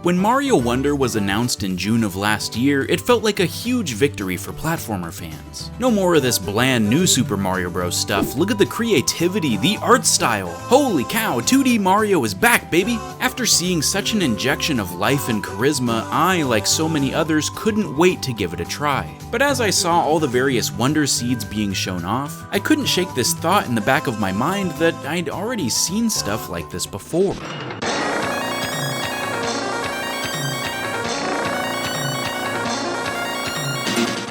When Mario Wonder was announced in June of last year, it felt like a huge victory for platformer fans. No more of this bland new Super Mario Bros. Stuff. Look at the creativity, the art style. Holy cow, 2D Mario is back, baby! After seeing such an injection of life and charisma, I, like so many others, couldn't wait to give it a try. But as I saw all the various Wonder Seeds being shown off, I couldn't shake this thought in the back of my mind that I'd already seen stuff like this before.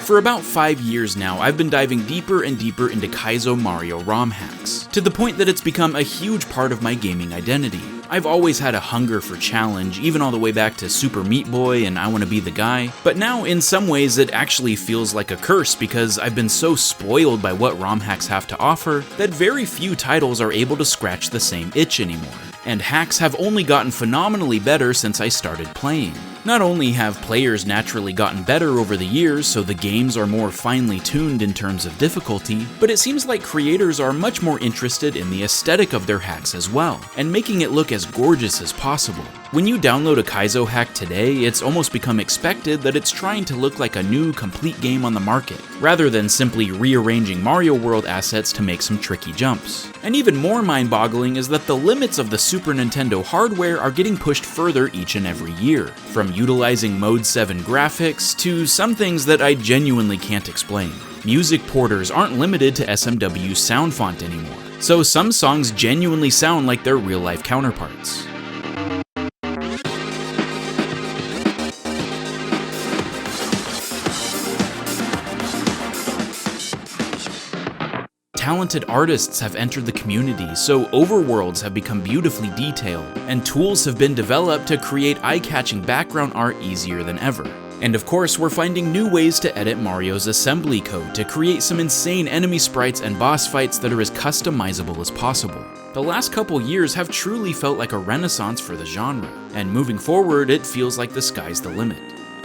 For about 5 years now, I've been diving deeper and deeper into Kaizo Mario ROM hacks, to the point that it's become a huge part of my gaming identity. I've always had a hunger for challenge, even all the way back to Super Meat Boy and I Wanna Be the Guy, but now in some ways it actually feels like a curse because I've been so spoiled by what ROM hacks have to offer that very few titles are able to scratch the same itch anymore. And hacks have only gotten phenomenally better since I started playing. Not only have players naturally gotten better over the years, so the games are more finely tuned in terms of difficulty, but it seems like creators are much more interested in the aesthetic of their hacks as well, and making it look as gorgeous as possible. When you download a Kaizo hack today, it's almost become expected that it's trying to look like a new, complete game on the market, rather than simply rearranging Mario World assets to make some tricky jumps. And even more mind-boggling is that the limits of the Super Nintendo hardware are getting pushed further each and every year, from utilizing Mode 7 graphics to some things that I genuinely can't explain. Music porters aren't limited to SMW's sound font anymore, so some songs genuinely sound like their real-life counterparts. Talented artists have entered the community, so overworlds have become beautifully detailed, and tools have been developed to create eye-catching background art easier than ever. And of course, we're finding new ways to edit Mario's assembly code to create some insane enemy sprites and boss fights that are as customizable as possible. The last couple years have truly felt like a renaissance for the genre, and moving forward, it feels like the sky's the limit.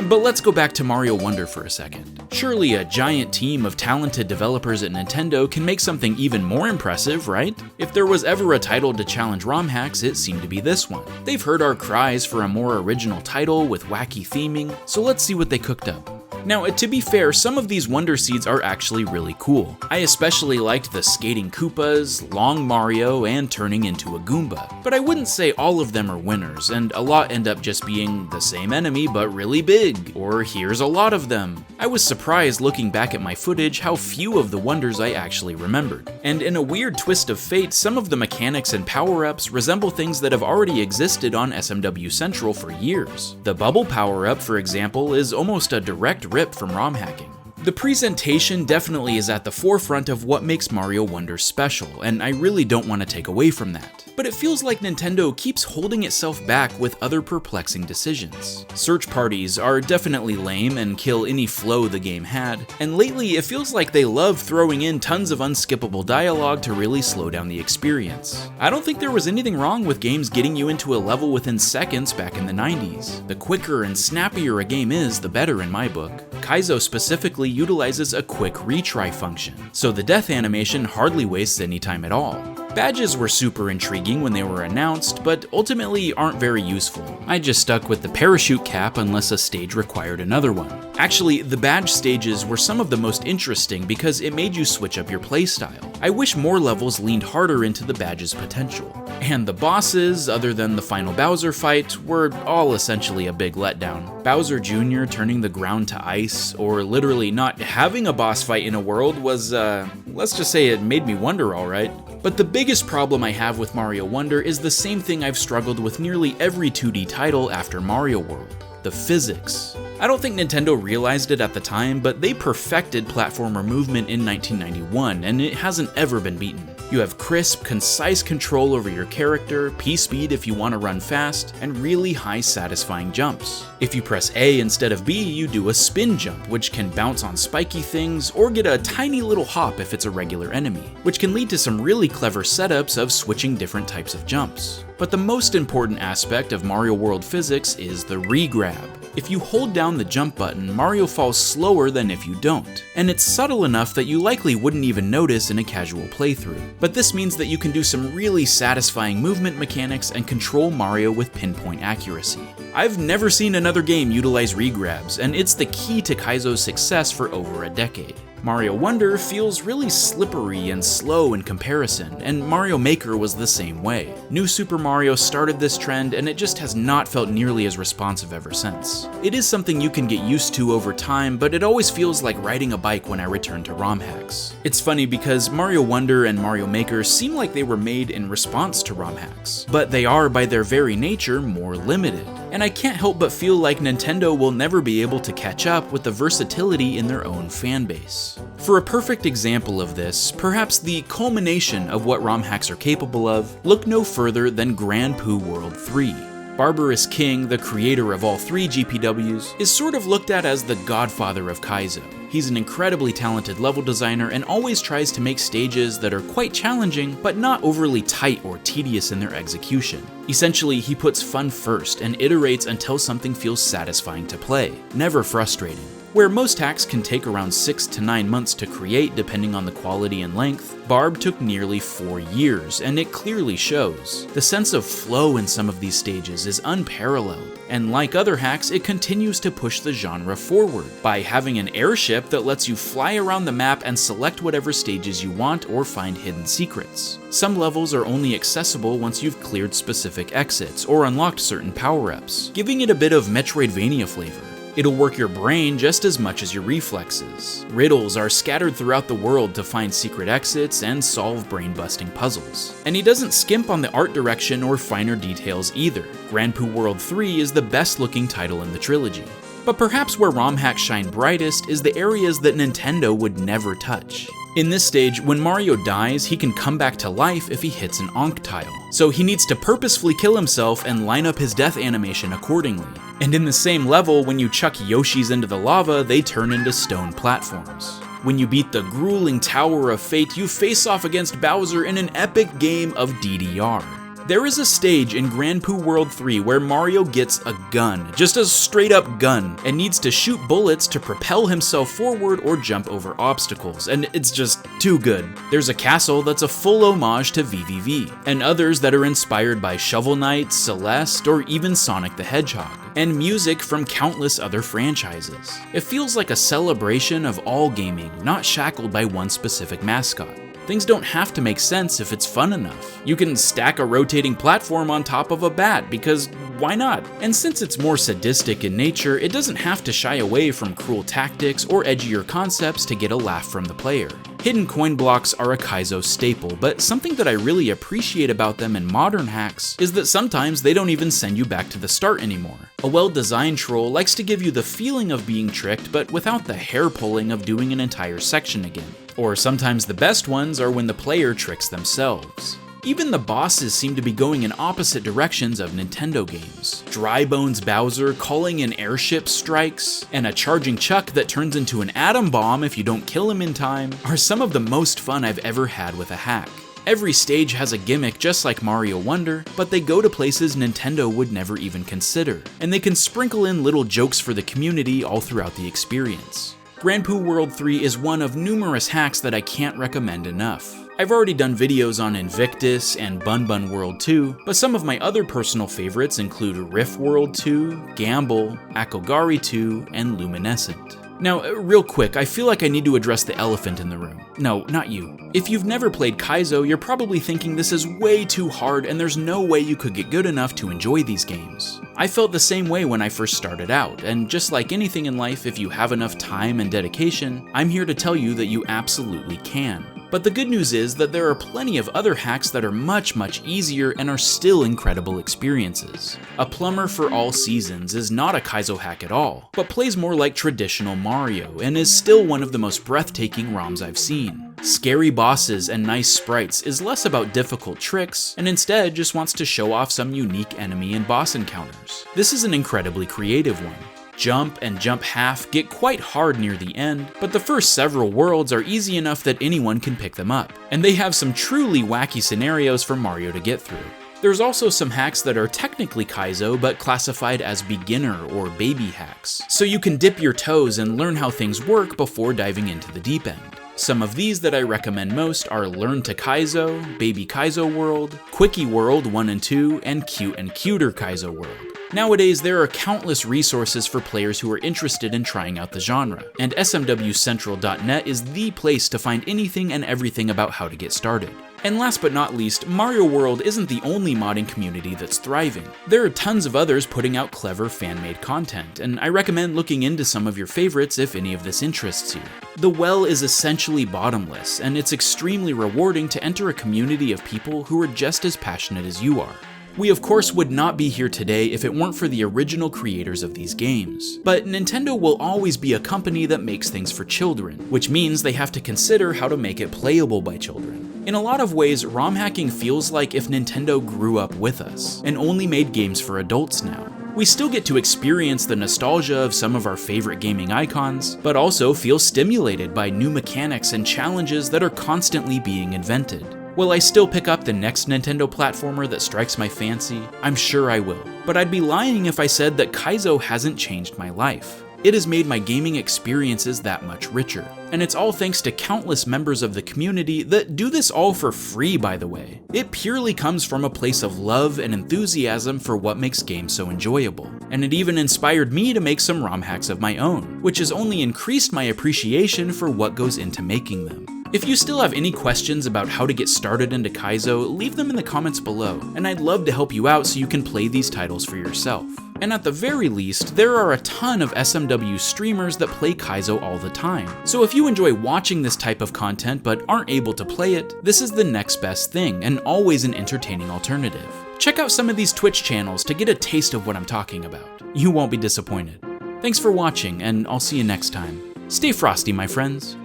But let's go back to Mario Wonder for a second. Surely a giant team of talented developers at Nintendo can make something even more impressive, right? If there was ever a title to challenge ROM hacks, it seemed to be this one. They've heard our cries for a more original title with wacky theming, so let's see what they cooked up. Now, to be fair, some of these Wonder Seeds are actually really cool. I especially liked the skating Koopas, Long Mario, and turning into a Goomba. But I wouldn't say all of them are winners, and a lot end up just being the same enemy but really big, or here's a lot of them. I was surprised looking back at my footage how few of the wonders I actually remembered. And in a weird twist of fate, some of the mechanics and power-ups resemble things that have already existed on SMW Central for years. The bubble power-up, for example, is almost a direct rip from ROM hacking. The presentation definitely is at the forefront of what makes Mario Wonder special, and I really don't want to take away from that. But it feels like Nintendo keeps holding itself back with other perplexing decisions. Search parties are definitely lame and kill any flow the game had, and lately it feels like they love throwing in tons of unskippable dialogue to really slow down the experience. I don't think there was anything wrong with games getting you into a level within seconds back in the 90s. The quicker and snappier a game is, the better in my book. Kaizo specifically utilizes a quick retry function, so the death animation hardly wastes any time at all. Badges were super intriguing when they were announced, but ultimately aren't very useful. I just stuck with the parachute cap unless a stage required another one. Actually, the badge stages were some of the most interesting because it made you switch up your playstyle. I wish more levels leaned harder into the badge's potential. And the bosses, other than the final Bowser fight, were all essentially a big letdown. Bowser Jr. turning the ground to ice, or literally not having a boss fight in a world was, let's just say it made me wonder, alright. But the biggest problem I have with Mario Wonder is the same thing I've struggled with nearly every 2D title after Mario World: the physics. I don't think Nintendo realized it at the time, but they perfected platformer movement in 1991, and it hasn't ever been beaten. You have crisp, concise control over your character, P-speed if you want to run fast, and really high satisfying jumps. If you press A instead of B, you do a spin jump, which can bounce on spiky things, or get a tiny little hop if it's a regular enemy, which can lead to some really clever setups of switching different types of jumps. But the most important aspect of Mario World physics is the re-grab. If you hold down the jump button, Mario falls slower than if you don't, and it's subtle enough that you likely wouldn't even notice in a casual playthrough. But this means that you can do some really satisfying movement mechanics and control Mario with pinpoint accuracy. I've never seen another game utilize regrabs, and it's the key to Kaizo's success for over a decade. Mario Wonder feels really slippery and slow in comparison, and Mario Maker was the same way. New Super Mario started this trend, and it just has not felt nearly as responsive ever since. It is something you can get used to over time, but it always feels like riding a bike when I return to ROM Hacks. It's funny because Mario Wonder and Mario Maker seem like they were made in response to ROM Hacks, but they are by their very nature more limited. And I can't help but feel like Nintendo will never be able to catch up with the versatility in their own fanbase. For a perfect example of this, perhaps the culmination of what ROM hacks are capable of, look no further than Grand Poo World 3. Barbarous King, the creator of all three GPWs, is sort of looked at as the godfather of Kaizo. He's an incredibly talented level designer and always tries to make stages that are quite challenging, but not overly tight or tedious in their execution. Essentially, he puts fun first and iterates until something feels satisfying to play, never frustrating. Where most hacks can take around 6 to 9 months to create depending on the quality and length, Barb took nearly 4 years, and it clearly shows. The sense of flow in some of these stages is unparalleled, and like other hacks, it continues to push the genre forward by having an airship that lets you fly around the map and select whatever stages you want or find hidden secrets. Some levels are only accessible once you've cleared specific exits or unlocked certain power-ups, giving it a bit of Metroidvania flavor. It'll work your brain just as much as your reflexes. Riddles are scattered throughout the world to find secret exits and solve brain-busting puzzles. And he doesn't skimp on the art direction or finer details either. Grand Poo World 3 is the best-looking title in the trilogy. But perhaps where ROM hacks shine brightest is the areas that Nintendo would never touch. In this stage, when Mario dies, he can come back to life if he hits an Ankh tile. So he needs to purposefully kill himself and line up his death animation accordingly. And in the same level, when you chuck Yoshis into the lava, they turn into stone platforms. When you beat the grueling Tower of Fate, you face off against Bowser in an epic game of DDR. There is a stage in Grand Poo World 3 where Mario gets a gun, just a straight up gun, and needs to shoot bullets to propel himself forward or jump over obstacles, and it's just too good. There's a castle that's a full homage to VVV, and others that are inspired by Shovel Knight, Celeste, or even Sonic the Hedgehog, and music from countless other franchises. It feels like a celebration of all gaming, not shackled by one specific mascot. Things don't have to make sense if it's fun enough. You can stack a rotating platform on top of a bat because why not? And since it's more sadistic in nature, it doesn't have to shy away from cruel tactics or edgier concepts to get a laugh from the player. Hidden coin blocks are a Kaizo staple, but something that I really appreciate about them in modern hacks is that sometimes they don't even send you back to the start anymore. A well-designed troll likes to give you the feeling of being tricked, but without the hair-pulling of doing an entire section again. Or sometimes the best ones are when the player tricks themselves. Even the bosses seem to be going in opposite directions of Nintendo games. Dry Bones Bowser calling in airship strikes, and a charging Chuck that turns into an atom bomb if you don't kill him in time, are some of the most fun I've ever had with a hack. Every stage has a gimmick just like Mario Wonder, but they go to places Nintendo would never even consider, and they can sprinkle in little jokes for the community all throughout the experience. Grand Poo World 3 is one of numerous hacks that I can't recommend enough. I've already done videos on Invictus and Bun Bun World 2, but some of my other personal favorites include Riff World 2, Gamble, Akogari 2, and Luminescent. Now, real quick, I feel like I need to address the elephant in the room. No, not you. If you've never played Kaizo, you're probably thinking this is way too hard and there's no way you could get good enough to enjoy these games. I felt the same way when I first started out, and just like anything in life, if you have enough time and dedication, I'm here to tell you that you absolutely can. But the good news is that there are plenty of other hacks that are much easier and are still incredible experiences. A Plumber for All Seasons is not a Kaizo hack at all, but plays more like traditional Mario and is still one of the most breathtaking ROMs I've seen. Scary bosses and nice sprites is less about difficult tricks, and instead just wants to show off some unique enemy and boss encounters. This is an incredibly creative one. Jump and Jump Half get quite hard near the end, but the first several worlds are easy enough that anyone can pick them up, and they have some truly wacky scenarios for Mario to get through. There's also some hacks that are technically Kaizo, but classified as beginner or baby hacks, so you can dip your toes and learn how things work before diving into the deep end. Some of these that I recommend most are Learn to Kaizo, Baby Kaizo World, Quickie World 1 and 2, and Cute and Cuter Kaizo World. Nowadays, there are countless resources for players who are interested in trying out the genre, and smwcentral.net is the place to find anything and everything about how to get started. And last but not least, Mario World isn't the only modding community that's thriving. There are tons of others putting out clever fan-made content, and I recommend looking into some of your favorites if any of this interests you. The well is essentially bottomless, and it's extremely rewarding to enter a community of people who are just as passionate as you are. We of course would not be here today if it weren't for the original creators of these games. But Nintendo will always be a company that makes things for children, which means they have to consider how to make it playable by children. In a lot of ways, ROM hacking feels like if Nintendo grew up with us, and only made games for adults now. We still get to experience the nostalgia of some of our favorite gaming icons, but also feel stimulated by new mechanics and challenges that are constantly being invented. Will I still pick up the next Nintendo platformer that strikes my fancy? I'm sure I will, but I'd be lying if I said that Kaizo hasn't changed my life. It has made my gaming experiences that much richer, and it's all thanks to countless members of the community that do this all for free, by the way. It purely comes from a place of love and enthusiasm for what makes games so enjoyable, and it even inspired me to make some ROM hacks of my own, which has only increased my appreciation for what goes into making them. If you still have any questions about how to get started into Kaizo, leave them in the comments below, and I'd love to help you out so you can play these titles for yourself. And at the very least, there are a ton of SMW streamers that play Kaizo all the time. So if you enjoy watching this type of content but aren't able to play it, this is the next best thing, and always an entertaining alternative. Check out some of these Twitch channels to get a taste of what I'm talking about. You won't be disappointed. Thanks for watching, and I'll see you next time. Stay frosty, my friends.